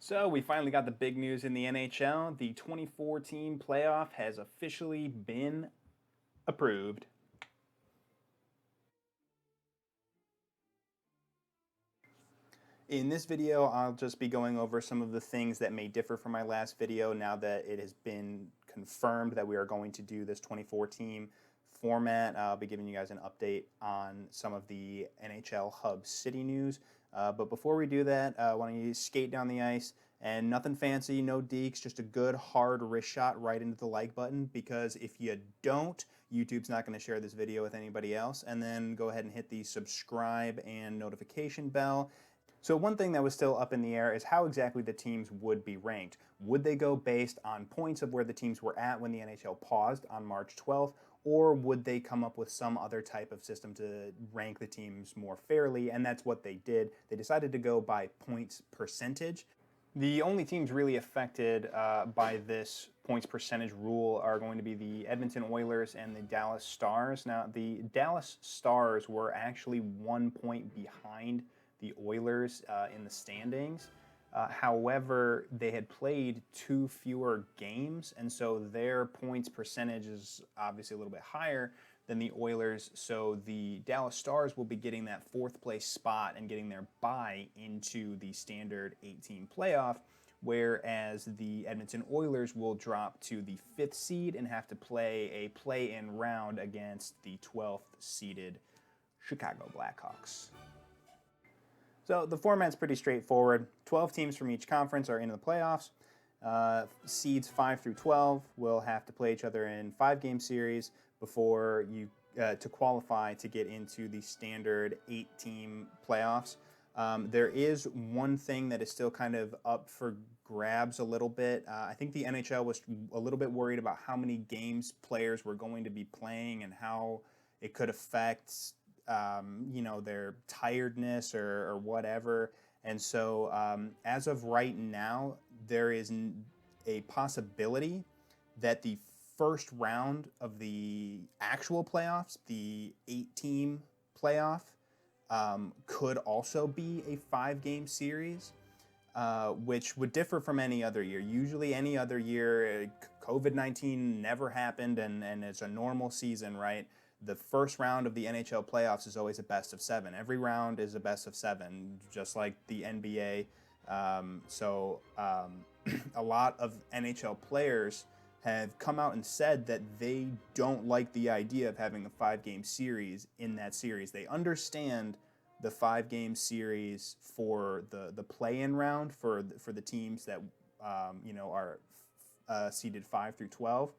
So we finally got the big news in the NHL. The 2014 playoff has officially been approved. In this video, I'll just be going over some of the things that may differ from my last video now that it has been confirmed that we are going to do this 2014 format. I'll be giving you guys an update on some of the NHL Hub City news. But before we do that, why don't you skate down the ice and nothing fancy, no deeks, just a good hard wrist shot right into the like button, because if you don't, YouTube's not going to share this video with anybody else. And then go ahead and hit the subscribe and notification bell. So one thing that was still up in the air is how exactly the teams would be ranked. Would they go based on points of where the teams were at when the NHL paused on March 12th, or would they come up with some other type of system to rank the teams more fairly? And that's what they did. They decided to go by points percentage. The only teams really affected by this points percentage rule are going to be the Edmonton Oilers and the Dallas Stars. Now, the Dallas Stars were actually 1 point behind the Oilers in the standings. However, they had played 2 fewer games, and so their points percentage is obviously a little bit higher than the Oilers. So the Dallas Stars will be getting that 4th place spot and getting their bye into the standard 8-team playoff, whereas the Edmonton Oilers will drop to the 5th seed and have to play a play-in round against the 12th seeded Chicago Blackhawks. So the format's pretty straightforward. 12 teams from each conference are into the playoffs. Seeds 5 through 12 will have to play each other in 5-game series before you to qualify to get into the standard 8-team playoffs. There is one thing that is still kind of up for grabs a little bit. I think the NHL was a little bit worried about how many games players were going to be playing and how it could affect their tiredness or whatever. And so as of right now, there is a possibility that the first round of the actual playoffs, the 8-team playoff, could also be a 5-game series, which would differ from any other year. Usually any other year, COVID-19 never happened, and it's a normal season, right? The first round of the NHL playoffs is always a best of 7. Every round is a best of 7, just like the NBA. A lot of NHL players have come out and said that they don't like the idea of having a 5-game series in that series. They understand the 5-game series for the play-in round for the teams that are seeded 5 through 12.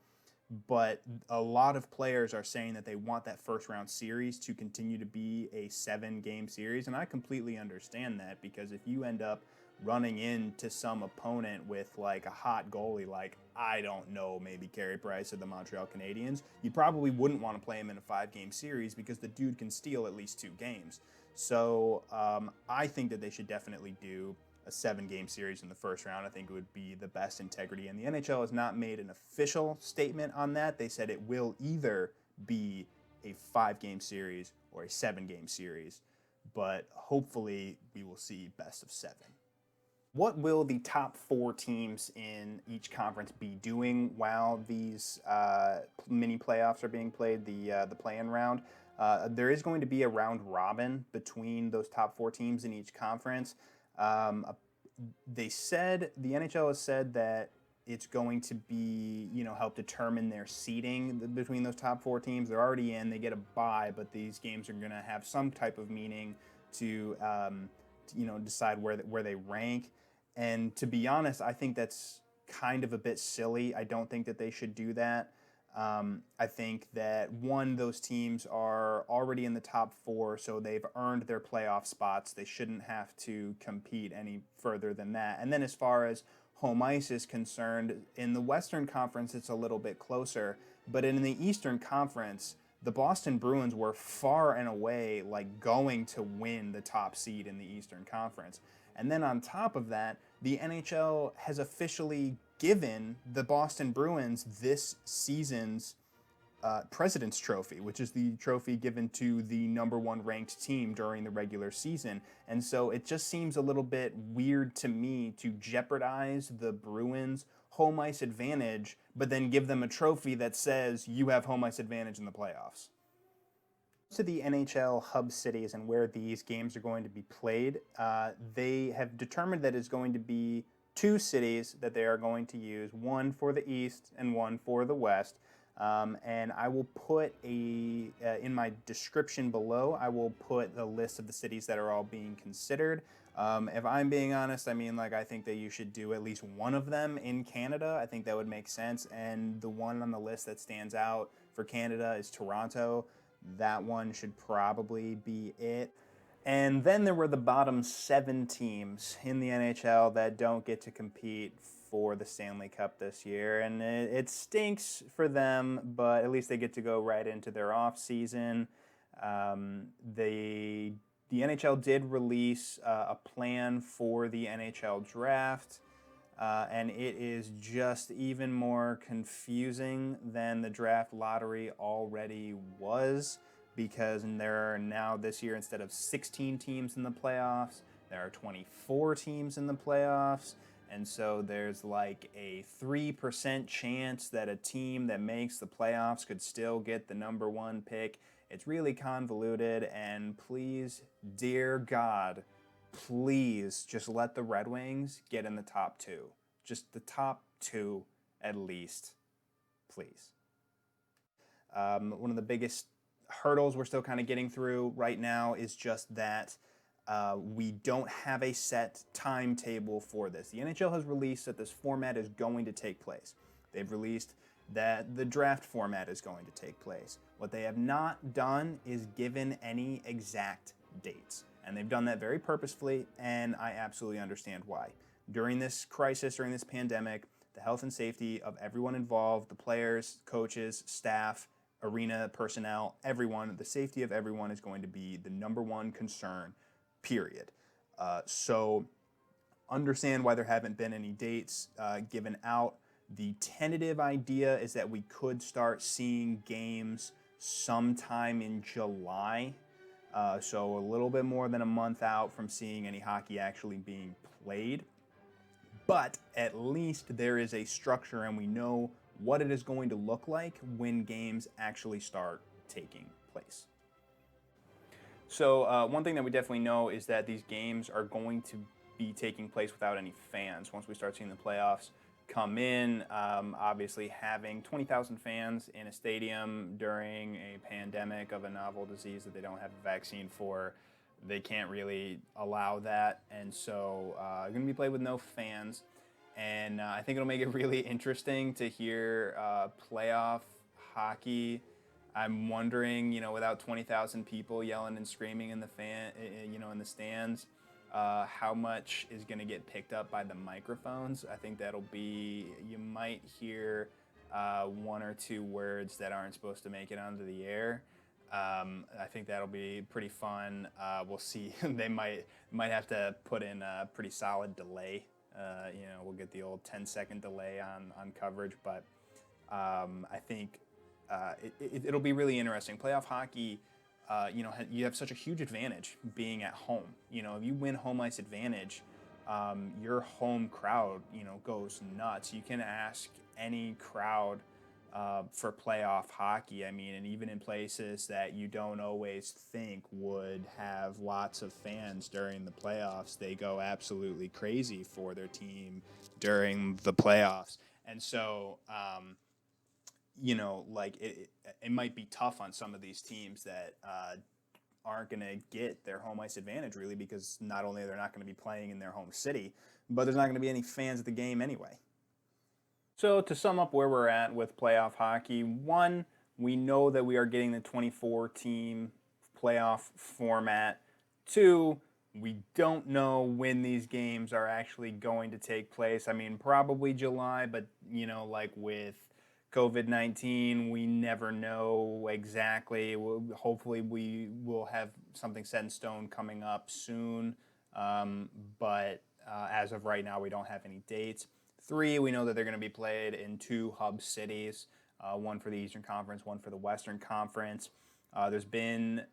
But a lot of players are saying that they want that first round series to continue to be a 7-game series. And I completely understand that, because if you end up running into some opponent with like a hot goalie, like, I don't know, maybe Carey Price of the Montreal Canadiens, you probably wouldn't want to play him in a 5-game series because the dude can steal at least 2 games. So I think that they should definitely do a 7-game series in the first round. I think it would be the best integrity. And the NHL has not made an official statement on that. They said it will either be a 5-game series or a 7-game series, but hopefully we will see best of 7. What will the top 4 teams in each conference be doing while these mini playoffs are being played, the play-in round? There is going to be a round robin between those top 4 teams in each conference. The NHL has said that it's going to be, help determine their seeding between those top 4 teams. They're already in, they get a bye, but these games are going to have some type of meaning to decide where they rank. And to be honest, I think that's kind of a bit silly. I don't think that they should do that. I think that, one, those teams are already in the top 4, so they've earned their playoff spots. They shouldn't have to compete any further than that. And then as far as home ice is concerned, in the Western Conference, it's a little bit closer. But in the Eastern Conference, the Boston Bruins were far and away going to win the top seed in the Eastern Conference. And then on top of that, the NHL has officially given the Boston Bruins this season's President's Trophy, which is the trophy given to the #1 ranked team during the regular season. And so it just seems a little bit weird to me to jeopardize the Bruins' home ice advantage, but then give them a trophy that says you have home ice advantage in the playoffs. To the NHL hub cities and where these games are going to be played, they have determined that it's going to be 2 cities that they are going to use, one for the East and one for the West. And I will put in my description below, I will put the list of the cities that are all being considered. If I'm being honest, I mean, like, I think that you should do at least one of them in Canada. I think that would make sense. And the one on the list that stands out for Canada is Toronto. That one should probably be it. And then there were the bottom 7 teams in the NHL that don't get to compete for the Stanley Cup this year. And it stinks for them, but at least they get to go right into their off season. The NHL did release a plan for the NHL draft. And it is just even more confusing than the draft lottery already was, because there are now this year, instead of 16 teams in the playoffs, there are 24 teams in the playoffs. And so there's like a 3% chance that a team that makes the playoffs could still get the #1 pick. It's really convoluted, and please, dear God, please just let the Red Wings get in the top 2. Just the top 2 at least, please. One of the biggest hurdles we're still kind of getting through right now is just that we don't have a set timetable for this. The NHL has released that this format is going to take place. They've released that the draft format is going to take place. What they have not done is given any exact dates. And they've done that very purposefully, and I absolutely understand why. During this crisis, during this pandemic, the health and safety of everyone involved, the players, coaches, staff, arena personnel, everyone, the safety of everyone is going to be the #1 concern, period. So understand why there haven't been any dates given out. The tentative idea is that we could start seeing games sometime in July. So a little bit more than a month out from seeing any hockey actually being played. But at least there is a structure, and we know what it is going to look like when games actually start taking place. So one thing that we definitely know is that these games are going to be taking place without any fans once we start seeing the playoffs come in. Obviously, having 20,000 fans in a stadium during a pandemic of a novel disease that they don't have a vaccine for, they can't really allow that. And so going to be played with no fans. And I think it'll make it really interesting to hear playoff hockey. I'm wondering, without 20,000 people yelling and screaming in the in the stands, how much is going to get picked up by the microphones. I think that'll be, you might hear 1 or 2 words that aren't supposed to make it onto the air. I think that'll be pretty fun. We'll see. They might have to put in a pretty solid delay. We'll get the old 10-second delay on coverage, but I think it'll be really interesting. Playoff hockey, you have such a huge advantage being at home. If you win home ice advantage, your home crowd, goes nuts. You can ask any crowd for playoff hockey. I mean, and even in places that you don't always think would have lots of fans during the playoffs, they go absolutely crazy for their team during the playoffs. And so, it might be tough on some of these teams that aren't going to get their home ice advantage, really, because not only they're not going to be playing in their home city, but there's not going to be any fans at the game anyway. So to sum up where we're at with playoff hockey, 1, we know that we are getting the 24-team playoff format. 2, we don't know when these games are actually going to take place. I mean, probably July, but, with COVID-19, we never know exactly. Hopefully we will have something set in stone coming up soon, but as of right now, we don't have any dates. 3, we know that they're going to be played in 2 hub cities. one for the Eastern Conference, one for the Western Conference. There's been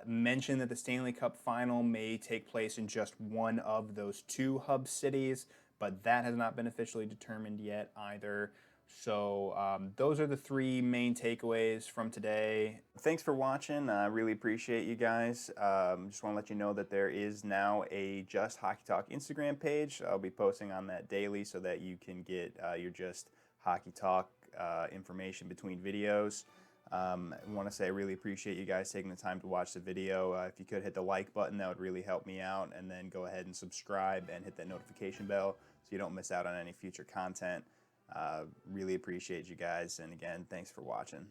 mention that the Stanley Cup final may take place in just one of those two hub cities, but that has not been officially determined yet either. So those are the three main takeaways from today. Thanks for watching. I really appreciate you guys. Just want to let you know that there is now a Just Hockey Talk Instagram page. I'll be posting on that daily so that you can get your Just Hockey Talk information between videos. I want to say I really appreciate you guys taking the time to watch the video. If you could hit the like button, that would really help me out, and then go ahead and subscribe and hit that notification bell so you don't miss out on any future content. Really appreciate you guys, and again, thanks for watching.